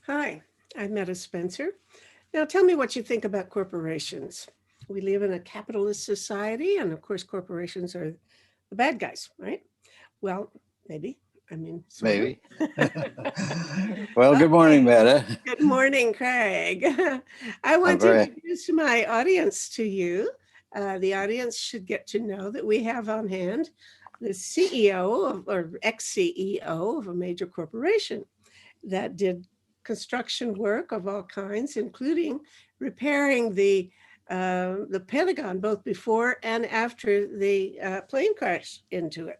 Hi, I'm Metta Spencer. Now tell me what you think about corporations. We live in a capitalist society, and of course, corporations are the bad guys, right? Well, maybe. I mean, sort of. Maybe. Well, good morning, Okay. Meta. Good morning, Craig. I I'm want to very introduce my audience to you. The audience should get to know that we have on hand the CEO or ex CEO of a major corporation that did construction work of all kinds, including repairing the Pentagon both before and after the plane crash into it.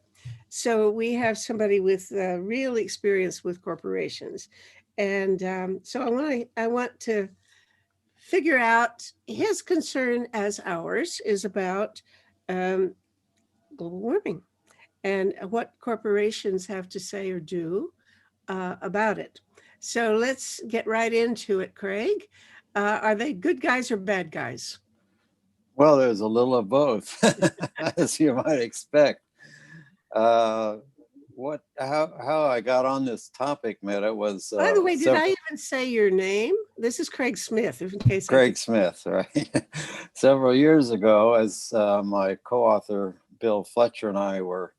So we have somebody with real experience with corporations, and so I want to figure out his concern as ours is about um, global warming and what corporations have to say or do about it. So let's get right into it, Craig. Are they good guys or bad guys? well. There's a little of both, as you might expect. Uh, how I got on this topic, Meta, was By the way, did I even say your name? This is Craig Smith, in case I Craig did. Smith, right? Several years ago, as my co-author Bill Fletcher and I were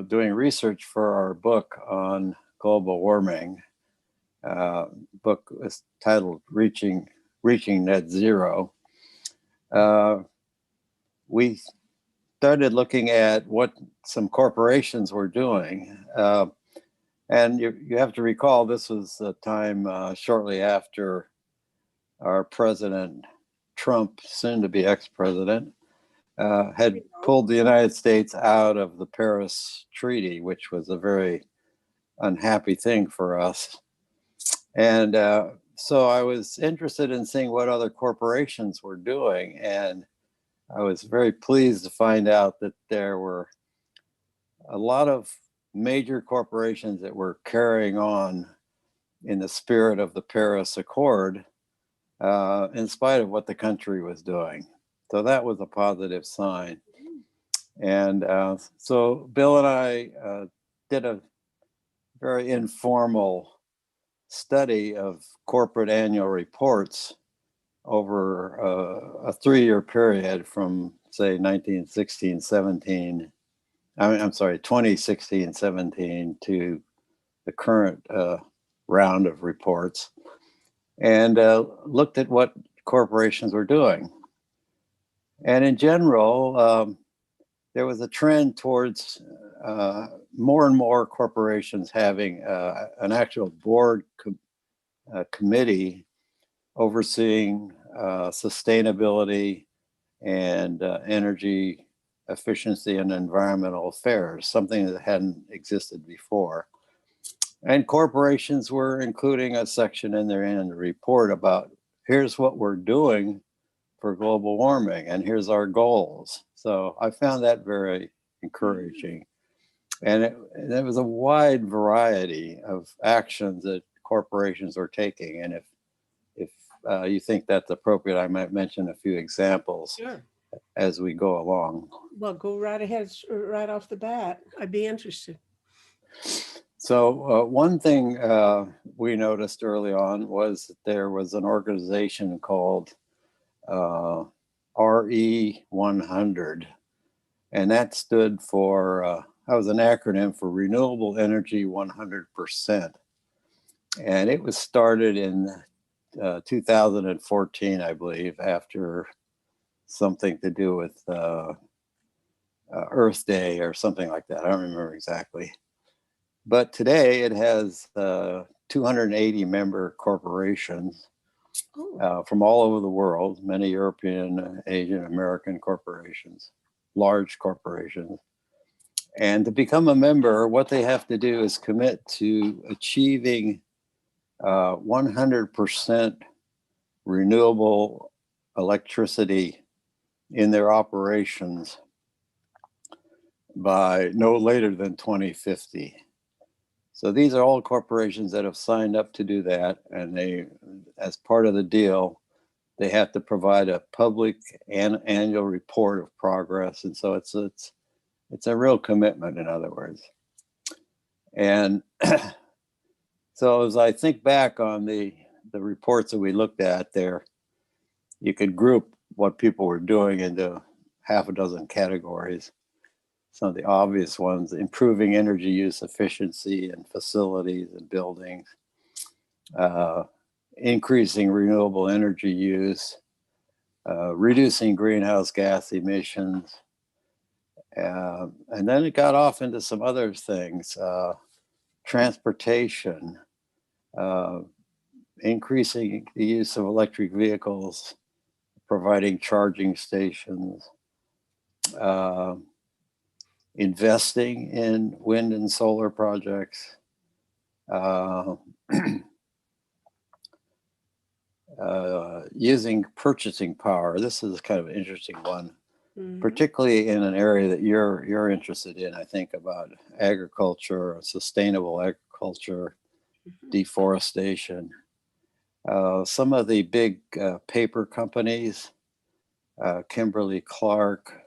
doing research for our book on global warming. Book is titled "Reaching Net Zero." Uh, we started looking at what some corporations were doing. And you have to recall this was a time shortly after our President Trump, soon to be ex-president, had pulled the United States out of the Paris Treaty, which was a very unhappy thing for us. And so I was interested in seeing what other corporations were doing. And I was very pleased to find out that there were a lot of major corporations that were carrying on in the spirit of the Paris Accord, in spite of what the country was doing. So that was a positive sign. And so Bill and I did a very informal study of corporate annual reports over a 3-year period from, say, 1916, 17. I'm sorry, 2016, 17 to the current round of reports, and looked at what corporations were doing. And in general, there was a trend towards more and more corporations having an actual board committee overseeing sustainability and energy efficiency and environmental affairs, something that hadn't existed before. And corporations were including a section in their annual report about here's what we're doing for global warming and here's our goals. So I found that very encouraging. And there was a wide variety of actions that corporations are taking. And if you think that's appropriate, I might mention a few examples Sure. as we go along. Well, go right ahead, right off the bat. I'd be interested. So one thing we noticed early on was that there was an organization called RE100, and that stood for, that was an acronym for Renewable Energy 100%. And it was started in 2014, I believe, after something to do with Earth Day or something like that. I don't remember exactly. But today it has 280 member corporations from all over the world, many European, Asian, American corporations, large corporations. And to become a member, what they have to do is commit to achieving 100% renewable electricity in their operations by no later than 2050. So these are all corporations that have signed up to do that, and they, as part of the deal, they have to provide a public and annual report of progress, and so it's a real commitment, in other words. And So as I think back on the reports that we looked at there, you could group what people were doing into half a dozen categories. Some of the obvious ones: improving energy use efficiency in facilities and buildings, uh, increasing renewable energy use, reducing greenhouse gas emissions. And then it got off into some other things: transportation, uh, increasing the use of electric vehicles, providing charging stations, uh, investing in wind and solar projects, uh, using purchasing power. This is kind of an interesting one, particularly in an area that you're interested in. I think about agriculture, sustainable agriculture, deforestation. Some of the big paper companies, Kimberly Clark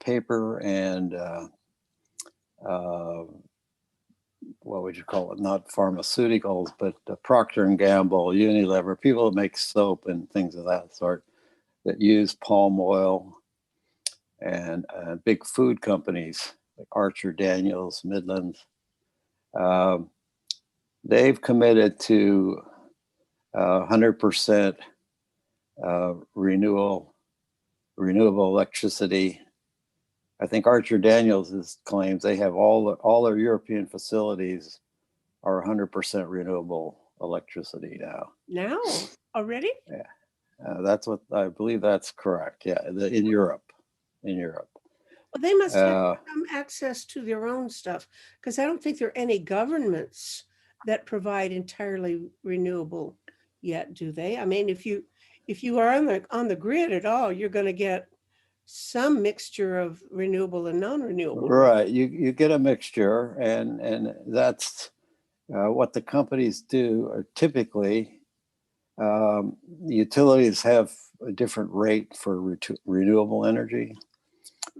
Paper and uh, what would you call it? Not pharmaceuticals, but Procter and Gamble, Unilever, people that make soap and things of that sort that use palm oil, and big food companies like Archer Daniels, Midlands. Um, they've committed to 100% renewable electricity. I think Archer Daniels claims they have all their European facilities are 100% renewable electricity now. Now, already? Yeah, that's what I believe. That's correct. Yeah, in Europe. Well, they must have Uh, some access to their own stuff, because I don't think there are any governments that provide entirely renewable yet, do they? I mean, if you are on the grid at all, you're going to get some mixture of renewable and non-renewable, right? right. You get a mixture, and that's what the companies do. Are typically, utilities have a different rate for renewable energy.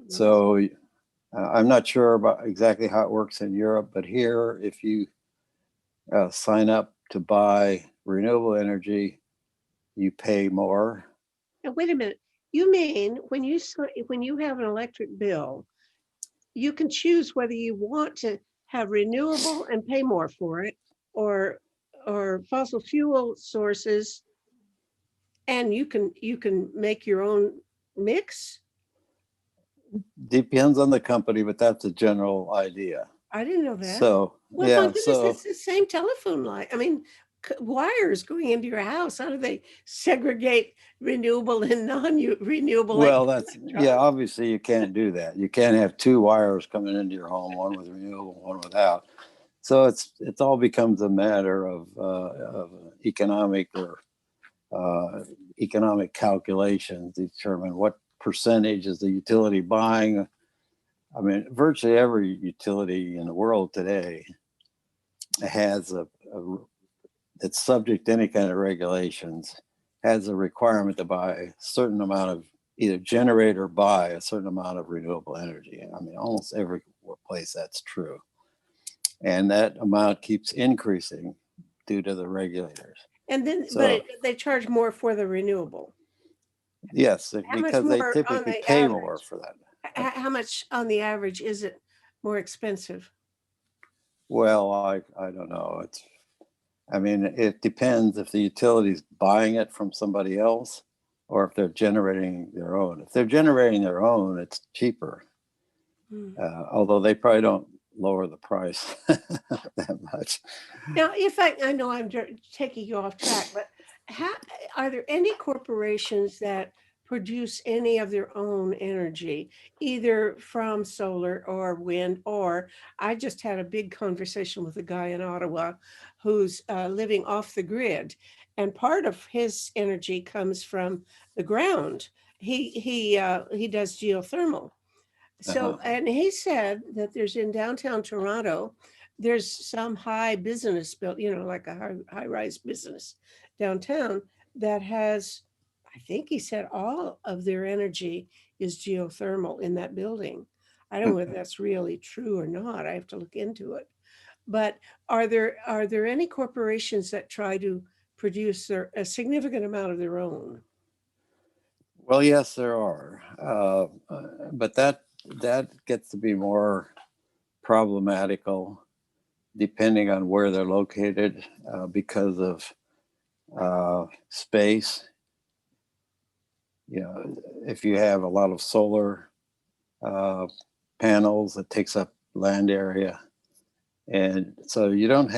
So I'm not sure about exactly how it works in Europe, but here, if you sign up to buy renewable energy, you pay more. Now, wait a minute. You mean when you have an electric bill, you can choose whether you want to have renewable and pay more for it, or fossil fuel sources, and you can make your own mix. Depends on the company, but that's a general idea. I didn't know that. So, Well, my yeah, goodness, so, it's the same telephone line. I mean, wires going into your house. How do they segregate renewable and non-renewable well, yeah, electrons? obviously you can't do that. You can't have two wires coming into your home, one with renewable, one without. So it's all becomes a matter of economic or economic calculations to determine what percentage is the utility buying. I mean, virtually every utility in the world today has it's subject to any kind of regulations, has a requirement to buy a certain amount of, either generate or buy a certain amount of renewable energy. I mean, almost every place that's true. And that amount keeps increasing due to the regulators. And then, So, they charge more for the renewable. yes, How much because they more on typically the pay more average? for that. How much on the average is it more expensive? Well, I don't know. I mean, it depends if the utility's buying it from somebody else or if they're generating their own. If they're generating their own, it's cheaper. Hmm. Although they probably don't lower the price that much. Now, if I know I'm taking you off track, but how, are there any corporations that produce any of their own energy, either from solar or wind? Or I just had a big conversation with a guy in Ottawa who's living off the grid, and part of his energy comes from the ground. He does geothermal. Uh-huh. So, and he said that there's in downtown Toronto, there's some high business built, like a high rise business downtown that has, I think he said all of their energy is geothermal in that building. I don't know if that's really true or not. I have to look into it. But are there any corporations that try to produce a significant amount of their own? Well, yes, there are, but that gets to be more problematical depending on where they're located because of space. You know, if you have a lot of solar uh, panels, it takes up land area, and so you don't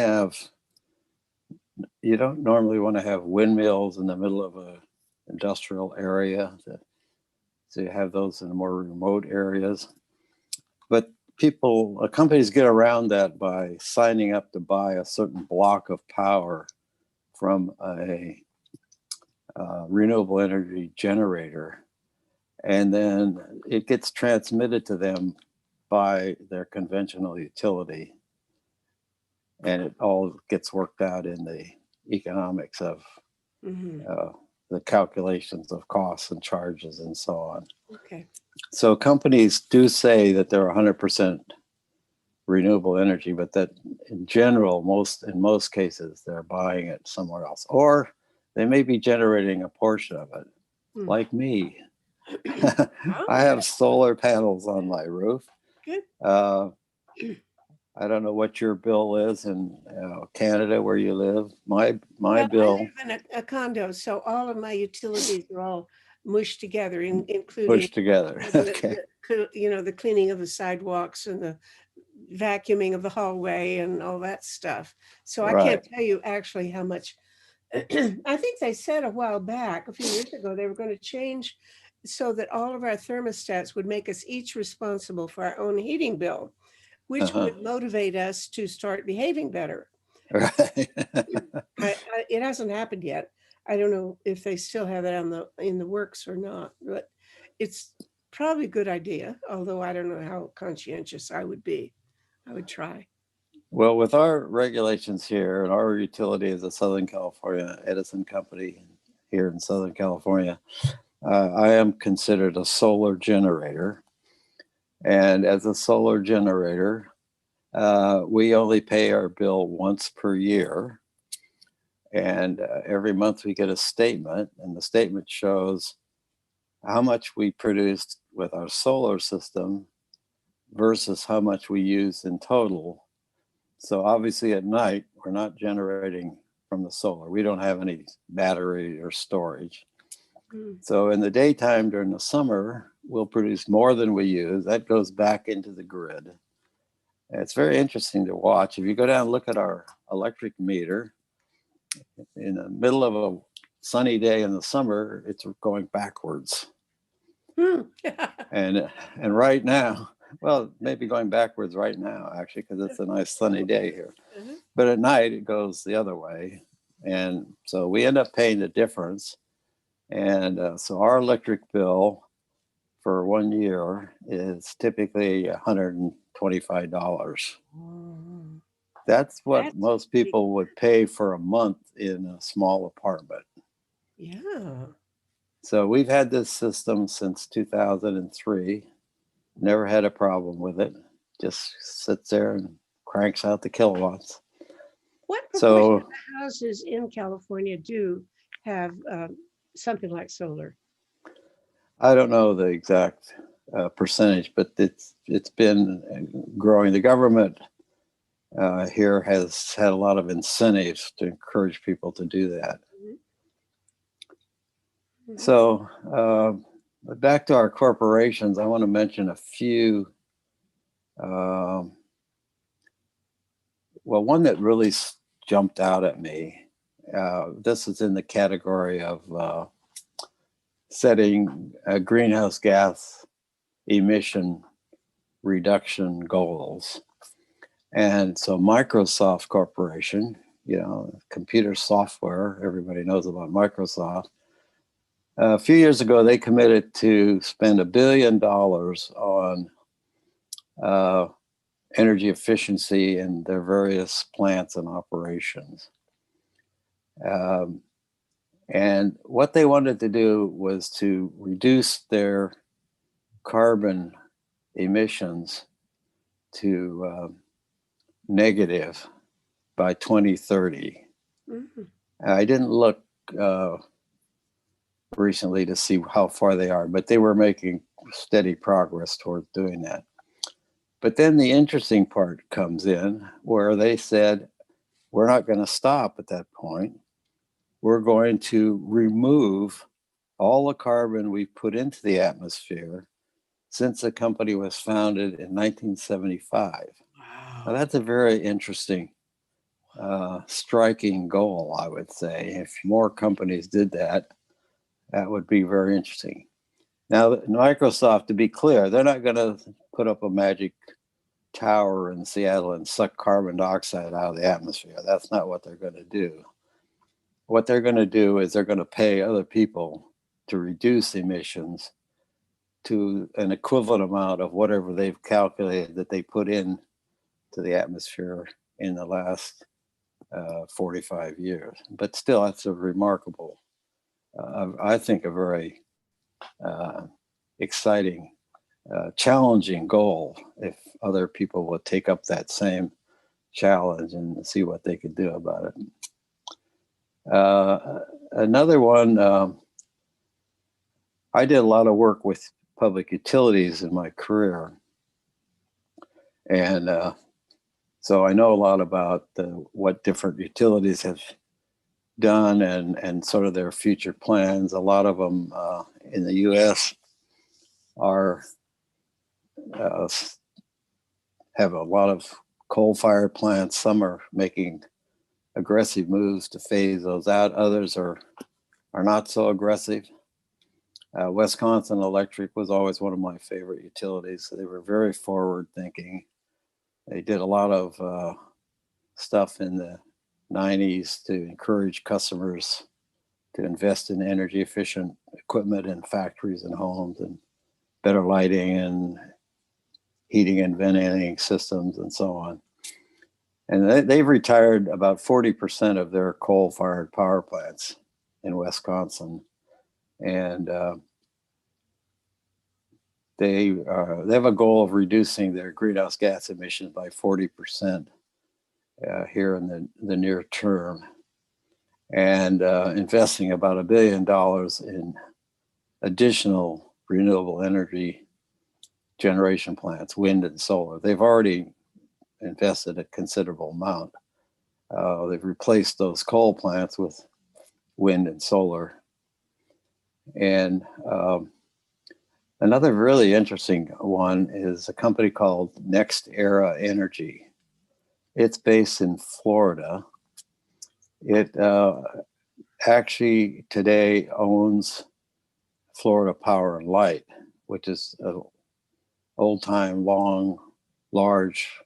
normally want to have windmills in the middle of a industrial area. So you have those in the more remote areas. But companies get around that by signing up to buy a certain block of power from a renewable energy generator, and then it gets transmitted to them by their conventional utility, and it all gets worked out in the economics of Hmm. the calculations of costs and charges and so on. Okay. So companies do say that they're 100% renewable energy, but that in general, in most cases, they're buying it somewhere else, or they may be generating a portion of it, Mm. like me. Oh, I have solar panels on my roof. good. Uh, I don't know what your bill is in Canada where you live. My Well, I bill live in a condo, so all of my utilities are all mushed together, including pushed together. Okay, the cleaning of the sidewalks and the vacuuming of the hallway and all that stuff. So I can't right. tell you actually how much. I think they said a while back, a few years ago, they were going to change so that all of our thermostats would make us each responsible for our own heating bill, which Uh-huh. would motivate us to start behaving better. Right. It hasn't happened yet. I don't know if they still have it in the works or not, but it's probably a good idea. Although I don't know how conscientious I would be. I would try. Well, with our regulations here, and our utility is a Southern California Edison company here in Southern California, I am considered a solar generator. And as a solar generator, we only pay our bill once per year. And every month we get a statement, and the statement shows how much we produced with our solar system versus how much we use in total. So obviously at night, we're not generating from the solar. We don't have any battery or storage. Mm. So in the daytime during the summer, we'll produce more than we use. That goes back into the grid. And it's very interesting to watch. If you go down and look at our electric meter, in the middle of a sunny day in the summer, it's going backwards. Hmm. And right now, well, maybe going backwards right now, actually, because it's a nice sunny day here. Uh-huh. But at night, it goes the other way. And so we end up paying the difference. And so our electric bill for 1 year is typically $125. Oh, That's what that's most pretty. people would pay for a month in a small apartment. Yeah. So we've had this system since 2003. Never had a problem with it. Just sits there and cranks out the kilowatts. What proportion of So the houses in California do have something like solar? I don't know the exact percentage, but it's been growing. The government here has had a lot of incentives to encourage people to do that. Mhm. Mhm. So back to our corporations, I want to mention a few. Um, well, one that really jumped out at me. This is in the category of setting greenhouse gas emission reduction goals. And so Microsoft Corporation, computer software, everybody knows about Microsoft. A few years ago, they committed to spend $1 billion on uh, energy efficiency in their various plants and operations. Um, and what they wanted to do was to reduce their carbon emissions to negative by 2030. Mhm. I didn't look recently to see how far they are, but they were making steady progress towards doing that. But then the interesting part comes in where they said, we're not going to stop at that point. We're going to remove all the carbon we put into the atmosphere since the company was founded in 1975. Now, Wow. that's a very interesting, striking goal, I would say. If more companies did that, that would be very interesting. Now, Microsoft, to be clear, they're not going to put up a magic tower in Seattle and suck carbon dioxide out of the atmosphere. That's not what they're going to do. What they're going to do is they're going to pay other people to reduce emissions to an equivalent amount of whatever they've calculated that they put in to the atmosphere in the last 45 years. But still, that's a remarkable, I think, a very exciting, challenging goal if other people would take up that same challenge and see what they could do about it. Another one, I did a lot of work with public utilities in my career. And so I know a lot about what different utilities have done and sort of their future plans. A lot of them in the US are have a lot of coal-fired plants. Some are making aggressive moves to phase those out. Others are not so aggressive. Wisconsin Electric was always one of my favorite utilities. So they were very forward thinking. They did a lot of stuff in the 90s to encourage customers to invest in energy efficient equipment in factories and homes and better lighting and heating and ventilating systems and so on. And they've retired about 40% of their coal-fired power plants in Wisconsin. And they have a goal of reducing their greenhouse gas emissions by 40% here in the near term, and investing about $1 billion in additional renewable energy generation plants, wind and solar. They've already invested a considerable amount. They've replaced those coal plants with wind and solar. And another really interesting one is a company called Next Era Energy. It's based in Florida. It actually today owns Florida Power and Light, which is an old-time, long, large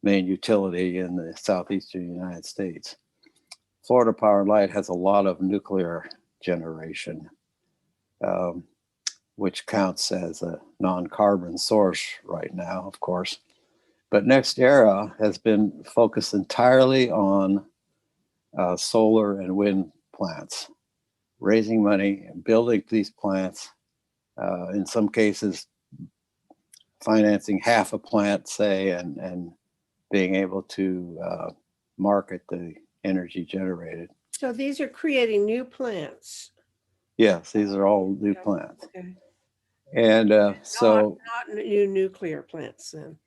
main utility in the southeastern United States. Florida Power and Light has a lot of nuclear generation, which counts as a non-carbon source right now, of course. But Next Era has been focused entirely on solar and wind plants, raising money and building these plants, in some cases financing half a plant, say, and being able to market the energy generated. So these are creating new plants. Yes, these are all new plants. Okay. And so not new nuclear plants then.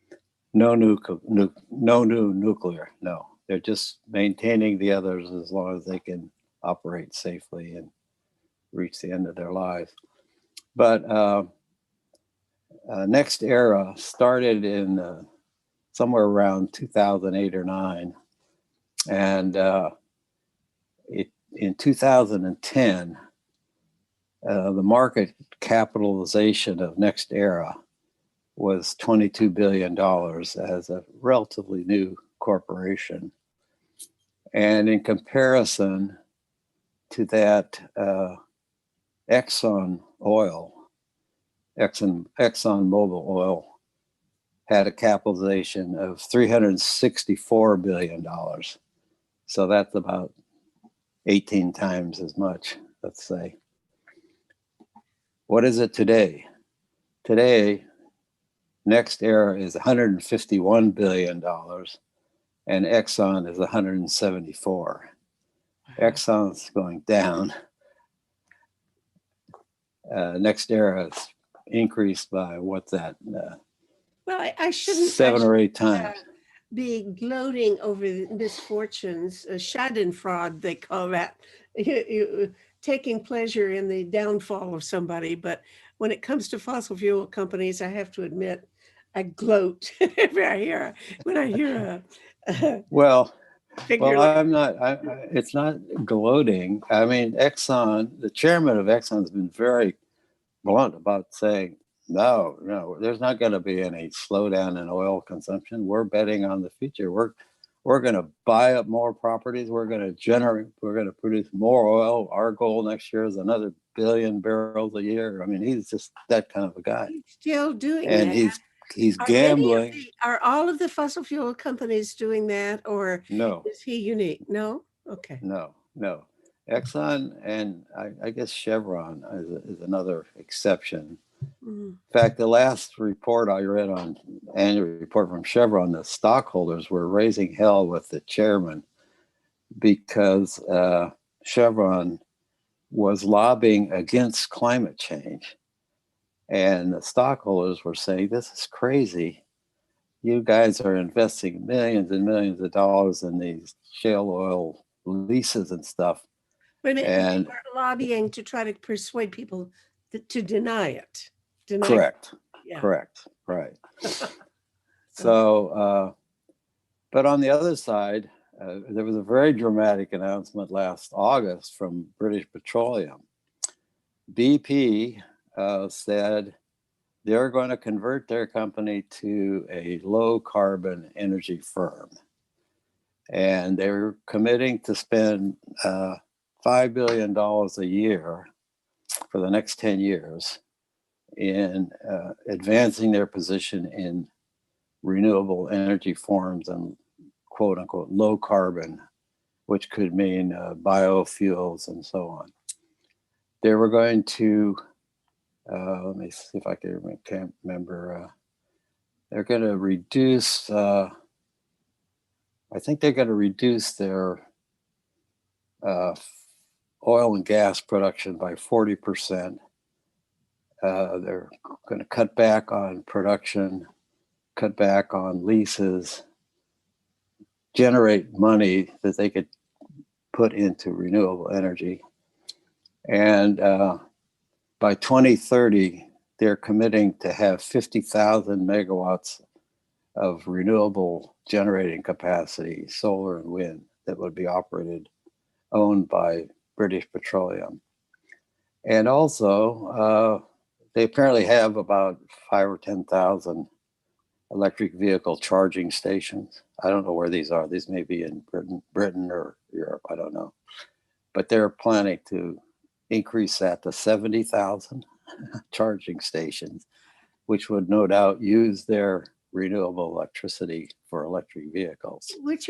no new nuclear, no. They're just maintaining the others as long as they can operate safely and reach the end of their lives. But Next Era started in somewhere around 2008 or 9. And in 2010, the market capitalization of Next Era was $22 billion as a relatively new corporation. And in comparison to that, ExxonMobil Oil had a capitalization of $364 billion. So that's about 18 times as much, let's say. What is it today? Today, Next Era is $151 billion, and Exxon is 174. Exxon's going down. Next era is increased by what's that? Well, I shouldn't 7 or 8 times. Be gloating over the misfortunes, Schadenfreude, they call that, taking pleasure in the downfall of somebody. But when it comes to fossil fuel companies, I have to admit, I gloat when I hear a Well, figure well, like I'm not. It's not gloating. I mean, Exxon, the chairman of Exxon, has been very blunt about saying, no, there's not going to be any slowdown in oil consumption. We're betting on the future. We're going to buy up more properties. We're going to produce more oil. Our goal next year is another billion barrels a year. I mean, he's just that kind of a guy. he's still doing And that. he's gambling. Are all of the fossil fuel companies doing that, or No, is he unique? No? Okay. no. Exxon and I guess Chevron is another exception. Mhm. In fact, the last report I read on annual report from Chevron, the stockholders were raising hell with the chairman because Chevron was lobbying against climate change. And the stockholders were saying, this is crazy. You guys are investing millions and millions of dollars in these shale oil leases and stuff. Wait a minute, they And were lobbying to try to persuade people to deny it. correct, Yeah. correct, right. So, but on the other side, there was a very dramatic announcement last August from British Petroleum. BP said they're going to convert their company to a low carbon energy firm. And they're committing to spend $5 billion a year for the next 10 years in advancing their position in renewable energy forms and quote unquote low carbon, which could mean biofuels and so on. They were going to, let me see if I can't remember, they're going to reduce, I think they're going to reduce their oil and gas production by 40%. They're going to cut back on production, cut back on leases, generate money that they could put into renewable energy. And by 2030, they're committing to have 50,000 megawatts of renewable generating capacity, solar and wind, that would be owned by British Petroleum. And also, they apparently have about 5,000 or 10,000 electric vehicle charging stations. I don't know where these are. These may be in Britain or Europe. I don't know. But they're planning to increase that to 70,000 charging stations, which would no doubt use their renewable electricity for electric vehicles. Which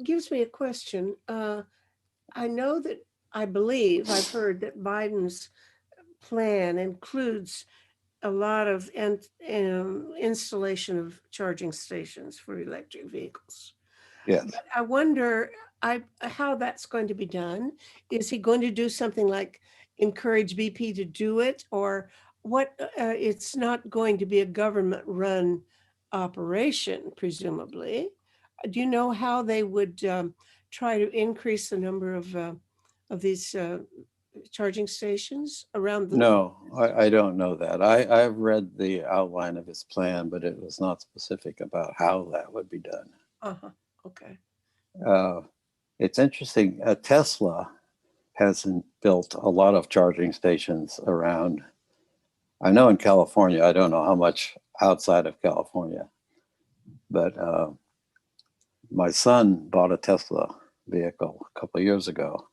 gives me a question. I know that I've heard that Biden's plan includes a lot of installation of charging stations for electric vehicles. Yes. But I wonder how that's going to be done. Is he going to do something like encourage BP to do it, or what? It's not going to be a government-run operation, presumably. Do you know how they would try to increase the number of these charging stations around the? No, I don't know that. I've read the outline of his plan, but it was not specific about how that would be done. Uh-huh. Okay. It's interesting. Tesla hasn't built a lot of charging stations around. I know in California, I don't know how much outside of California, but my son bought a Tesla vehicle a couple of years ago.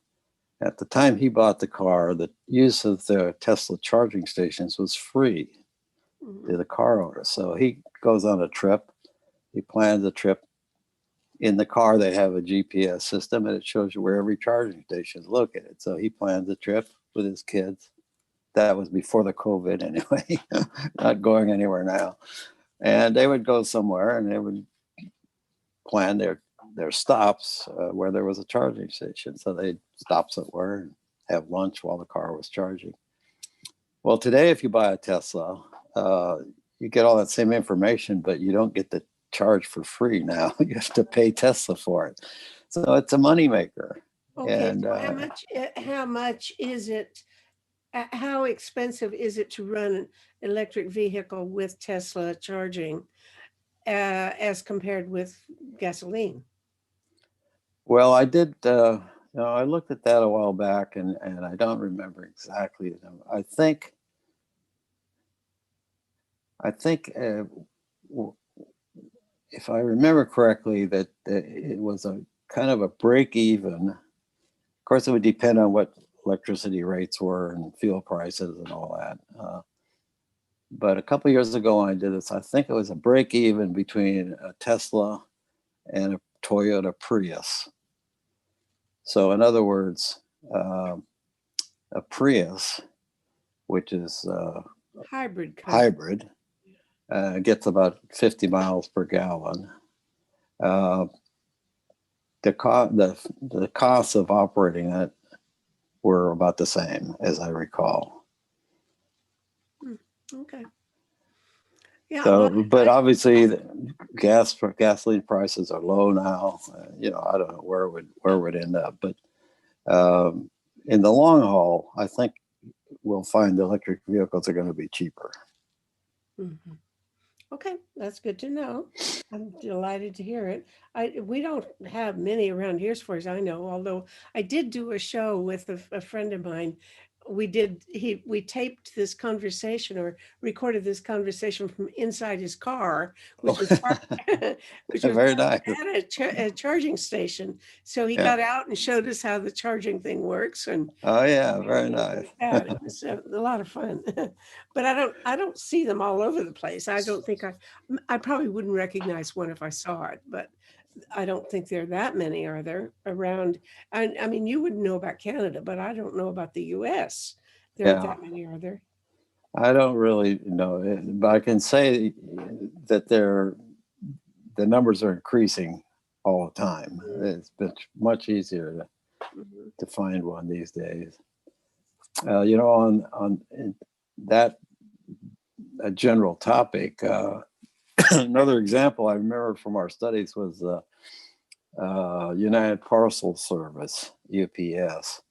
At the time he bought the car, the use of the Tesla charging stations was free to the car owner. So he goes on a trip, he plans a trip. In the car, they have a GPS system and it shows you where every charging station is located. So he plans a trip with his kids. That was before the COVID anyway, not going anywhere now. And they would go somewhere and they would plan their their stops where there was a charging station. So they'd stop somewhere and have lunch while the car was charging. Well, today, if you buy a Tesla, you get all that same information, but you don't get the charge for free now. You have to pay Tesla for it. So it's a moneymaker. Okay, And so how much is it? How expensive is it to run an electric vehicle with Tesla charging as compared with gasoline? well, I did. I looked at that a while back, and I don't remember exactly the number. I think if I remember correctly, that it was a kind of a break even. Of course, it would depend on what electricity rates were and fuel prices and all that. But a couple of years ago when I did this, I think it was a break even between a Tesla and a Toyota Prius. So in other words, a Prius, which is Hybrid. gets about 50 miles per gallon. The costs of operating it were about the same, as I recall. Okay. Yeah. So, but obviously, the gasoline prices are low now. I don't know where it would end up, but in the long haul, I think we'll find electric vehicles are going to be cheaper. Mm-hmm. Okay, that's good to know. I'm delighted to hear it. We don't have many around here as far as I know, although I did do a show with a friend of mine. We taped this conversation or recorded this conversation from inside his car, which was which was Very nice. at a charging station. So he Yeah. got out and showed us how the charging thing works, and Oh yeah, very nice. it was a lot of fun. But I don't see them all over the place. I don't think I probably wouldn't recognize one if I saw it, but I don't think there are that many, are there, around? I mean, you would know about Canada, but I don't know about the US. There aren't Yeah. that many, are there? I don't really know, but I can say that the numbers are increasing all the time. It's been much easier to find one these days. On that a general topic, another example I remember from our studies was United Parcel Service, UPS.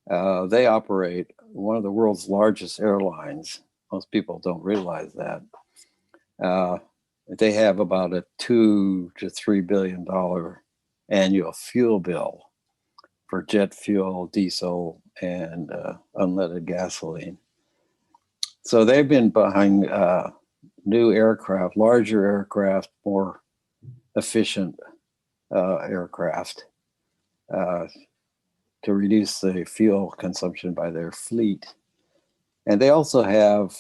They operate one of the world's largest airlines. Most people don't realize that. They have about a $2 to $3 billion annual fuel bill for jet fuel, diesel, and unleaded gasoline. So they've been buying new aircraft, larger aircraft, more efficient aircraft to reduce the fuel consumption by their fleet. And they also have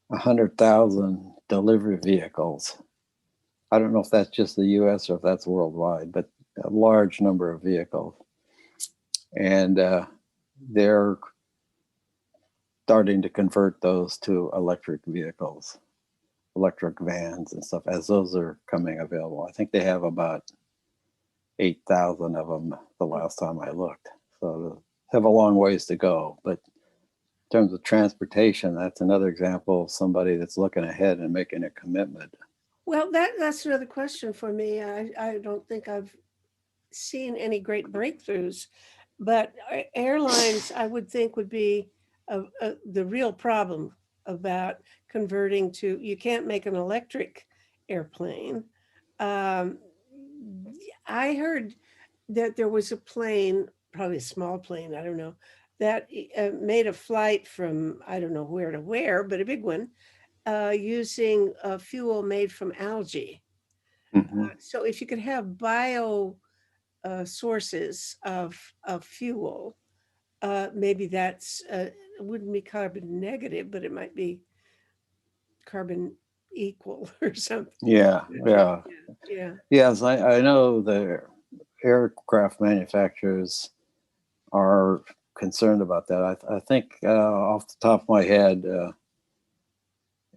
100,000 delivery vehicles. I don't know if that's just the US or if that's worldwide, but a large number of vehicles. And they're starting to convert those to electric vehicles, electric vans and stuff, as those are coming available. I think they have about 8,000 of them the last time I looked. So they have a long ways to go. But in terms of transportation, that's another example of somebody that's looking ahead and making a commitment. Well, that's another question for me. I don't think I've seen any great breakthroughs, but airlines, I would think, would be the real problem about converting to. You can't make an electric airplane. Um, I heard that there was a plane, probably a small plane, I don't know, that made a flight from I don't know where to where, but a big one, using fuel made from algae. Mm-hmm. So if you could have bio sources of fuel, maybe that's it wouldn't be carbon negative, but it might be carbon equal or something. Yeah. Yeah. Yes, I know the aircraft manufacturers are concerned about that. I think off the top of my head,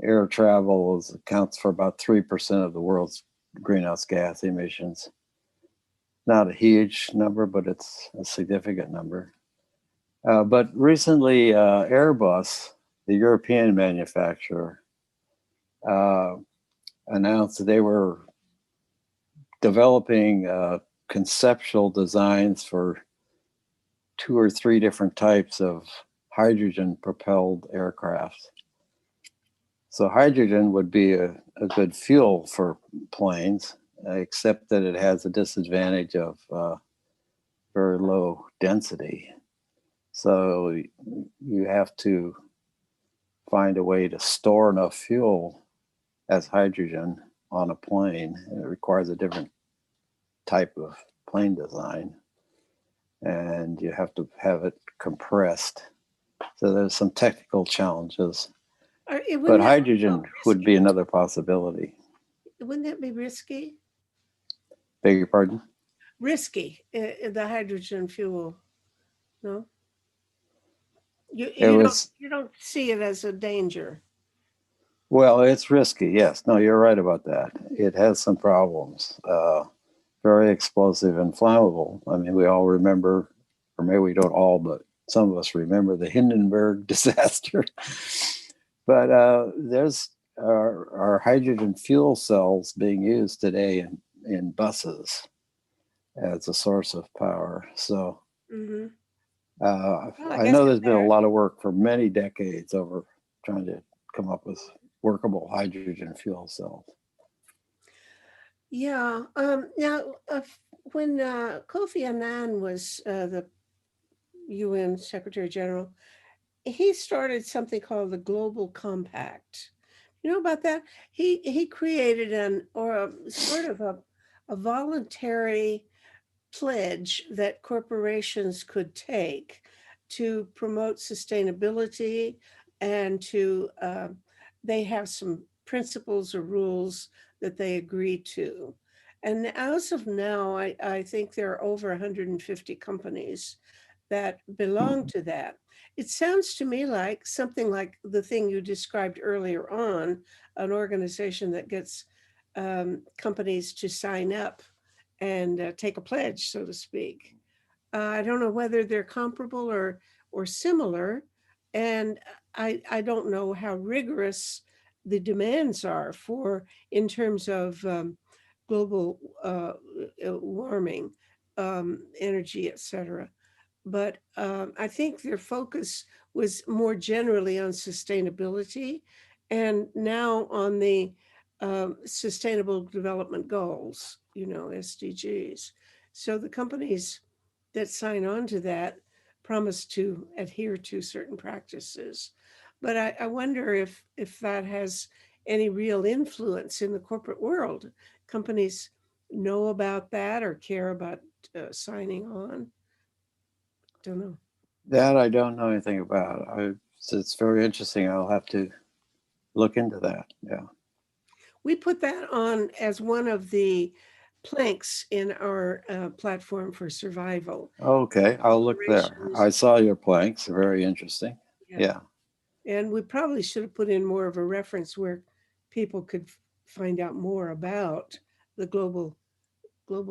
air travel accounts for about 3% of the world's greenhouse gas emissions. Not a huge number, but it's a significant number. But recently, Airbus, the European manufacturer, uh, announced that they were developing conceptual designs for 2 or 3 different types of hydrogen propelled aircraft. So hydrogen would be a good fuel for planes, except that it has a disadvantage of very low density. So you have to find a way to store enough fuel as hydrogen on a plane. And it requires a different type of plane design, and you have to have it compressed. So there's some technical challenges, but hydrogen would be another possibility. Wouldn't that be risky? Beg your pardon? Risky, the hydrogen fuel. No, you It you don't was, you don't see it as a danger. well, it's risky. Yes. No, you're right about that. It has some problems. Very explosive and flammable. I mean, we all remember, or maybe we don't all, but some of us remember the Hindenburg disaster. But there's our hydrogen fuel cells being used today in buses as a source of power. So Mm-hmm. Well, I I guess know if there's been a lot of work for many decades over trying to come up with workable hydrogen fuel cells. yeah. Now, when Kofi Annan was the UN Secretary General, he started something called the Global Compact. You know about that? He created sort of a voluntary pledge that corporations could take to promote sustainability and to they have some principles or rules that they agree to. And as of now, I think there are over 150 companies that belong Mhm. to that. It sounds to me like something like the thing you described earlier on, an organization that gets companies to sign up and take a pledge, so to speak. I don't know whether they're comparable or similar, and I don't know how rigorous the demands are for in terms of global warming, energy, etc. But I think their focus was more generally on sustainability, and now on the Sustainable Development Goals, SDGs. So the companies that sign on to that promise to adhere to certain practices. But I wonder if that has any real influence in the corporate world. Companies know about that or care about signing on. Don't know. That I don't know anything about. It's very interesting. I'll have to look into that. Yeah. We put that on as one of the planks in our platform for survival. Okay, I'll look there. Corporations, I saw your planks. Very interesting. yeah. Yeah. And we probably should have put in more of a reference where people could find out more about the global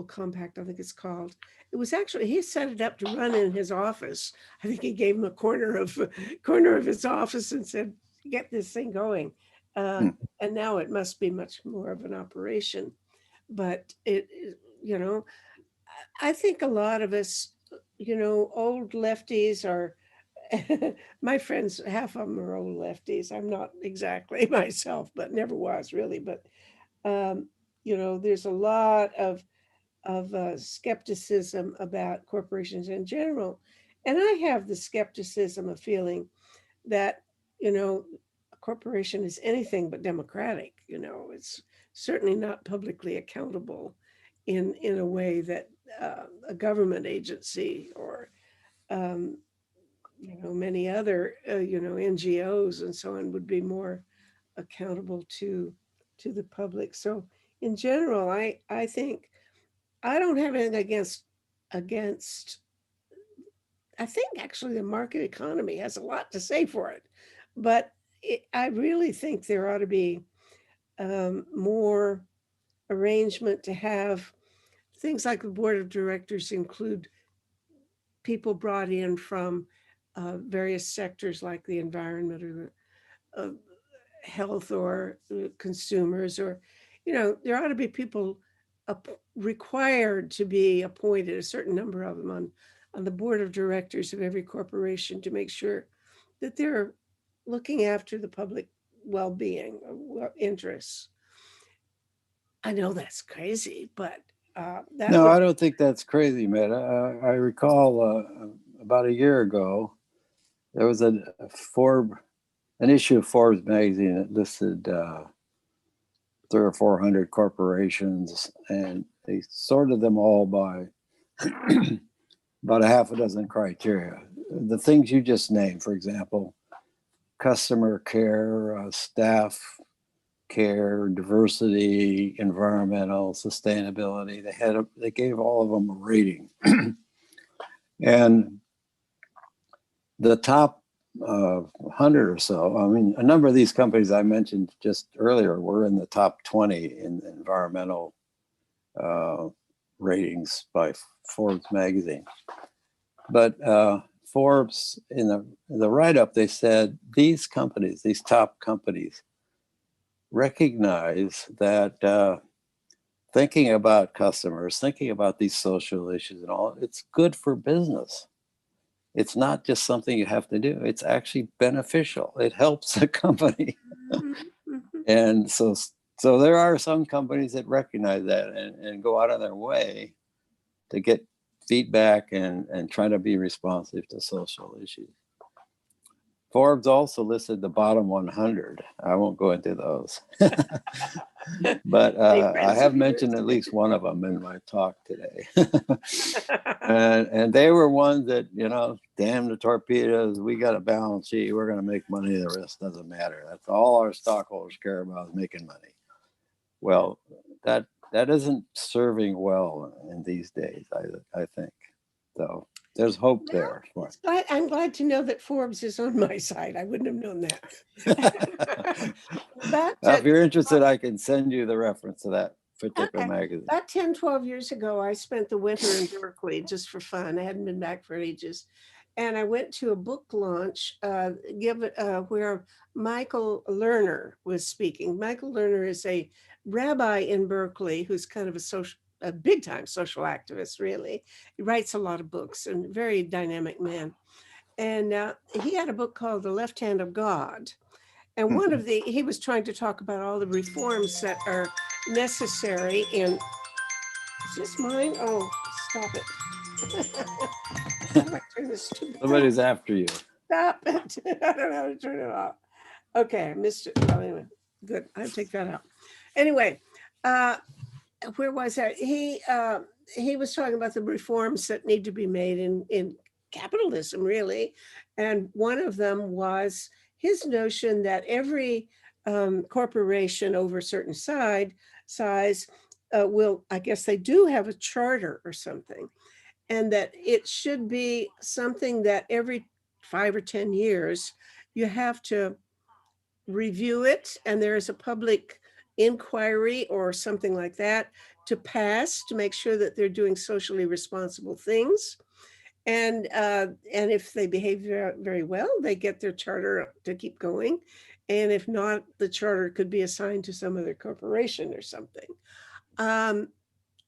compact, I think it's called. It was actually he set it up to run in his office. I think he gave him a corner of his office and said, "Get this thing going." Uh, Hmm. and now it must be much more of an operation. But you know, I think a lot of us, old lefties are. My friends, half of them are old lefties. I'm not exactly myself, but never was really. But um, there's a lot of skepticism about corporations in general. And I have the skepticism of feeling that, a corporation is anything but democratic. It's certainly not publicly accountable in a way that a government agency or, um, many other, NGOs and so on would be more accountable to the public. So in general, I think I don't have anything against. I think actually the market economy has a lot to say for it, but I really think there ought to be more. arrangement to have things like the board of directors include people brought in from various sectors like the environment or the health or consumers, or, there ought to be people required to be appointed, a certain number of them on the board of directors of every corporation to make sure that they're looking after the public well-being interests. I know that's crazy, but that No, would. I don't think that's crazy, Metta. I recall about a year ago, there was an issue of Forbes magazine that listed 300 or 400 corporations, and they sorted them all by about a half a dozen criteria. The things you just named, for example, customer care, staff care, diversity, environmental, sustainability. They gave all of them a rating, and the top 100 or so. I mean, a number of these companies I mentioned just earlier were in the top 20 in environmental ratings by Forbes magazine. But Forbes, in the write-up, they said these companies, these top companies, recognize that thinking about customers, thinking about these social issues and all, it's good for business. It's not just something you have to do. It's actually beneficial. It helps the company. And so there are some companies that recognize that and go out of their way to get feedback and try to be responsive to social issues. Forbes also listed the bottom 100. I won't go into those. But I have mentioned at least one of them in my talk today. and they were ones that, damn the torpedoes, we got a balance sheet, we're going to make money, the rest doesn't matter. That's all our stockholders care about, is making money. Well, that isn't serving well in these days, I think. So there's hope there. I'm glad to know that Forbes is on my side. I wouldn't have known that. If you're interested, I can send you the reference to that particular okay. magazine. About 10, 12 years ago, I spent the winter in Berkeley just for fun. I hadn't been back for ages. And I went to a book launch where Michael Lerner was speaking. Michael Lerner is a rabbi in Berkeley who's kind of a big time social activist, really. He writes a lot of books and very dynamic man. And he had a book called The Left Hand of God. And he was trying to talk about all the reforms that are necessary in. Is this mine? Oh, stop it. How do I turn this to? Somebody's after you. Stop it. I don't know how to turn it off. Okay, I missed it. Well, anyway, good. I'll take that out. Anyway, where was that? He was talking about the reforms that need to be made in capitalism, really. And one of them was his notion that every corporation over a certain size will, I guess they do have a charter or something, and that it should be something that every 5 or 10 years you have to review it, and there is a public inquiry or something like that to pass to make sure that they're doing socially responsible things. And if they behave very, very well, they get their charter to keep going. And if not, the charter could be assigned to some other corporation or something. Um,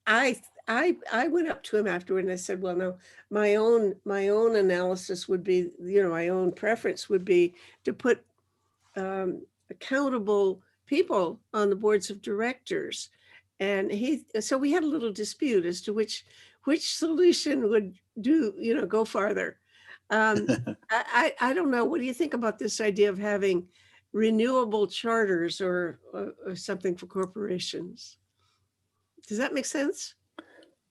I I went up to him afterward and I said, well, no, my own analysis would be, my own preference would be to put accountable people on the boards of directors. And so we had a little dispute as to which solution would go farther. I don't know. What do you think about this idea of having renewable charters or something for corporations? Does that make sense?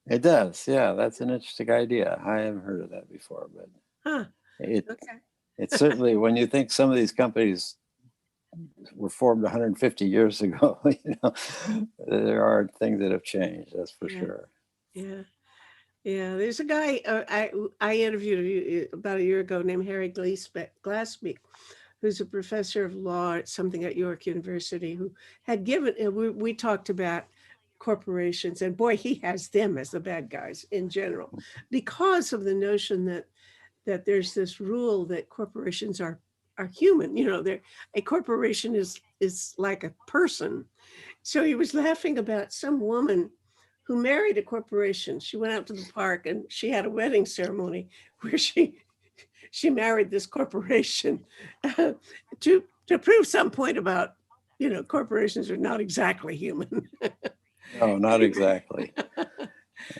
It does. Yeah, that's an interesting idea. I haven't heard of that before, but okay. It's certainly, when you think some of these companies were formed 150 years ago, there are things that have changed. That's for sure. Yeah. Yeah, there's a guy I interviewed about a year ago named Harry Glassby, who's a professor of law at something at York University, who had given, we talked about corporations, and boy, he has them as the bad guys in general, because of the notion that there's this rule that corporations are human. You know, they're a corporation is like a person. So he was laughing about some woman who married a corporation. She went out to the park and she had a wedding ceremony where she married this corporation to prove some point about, you know, corporations are not exactly human. No, not Anyway, exactly.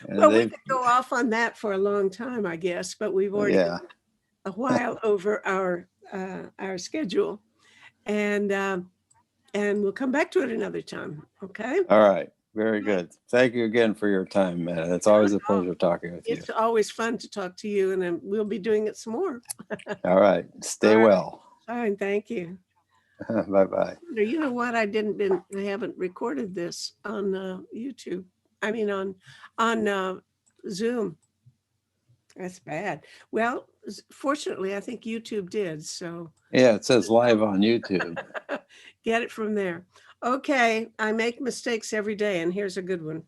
And well, we they, could go off on that for a long time, I guess, but we've already yeah. gone a while over our schedule, and we'll come back to it another time. Okay. All right. Very good. Thank you again for your time, man. It's always a pleasure talking with you. It's always fun to talk to you, and then we'll be doing it some more. All right. Stay All right. well. Fine. Thank you. Bye-bye. You know what? I haven't recorded this on YouTube. I mean, on Zoom. That's bad. Well, fortunately, I think YouTube did. So Yeah, it says live on YouTube. get it from there. Okay. I make mistakes every day, and here's a good one.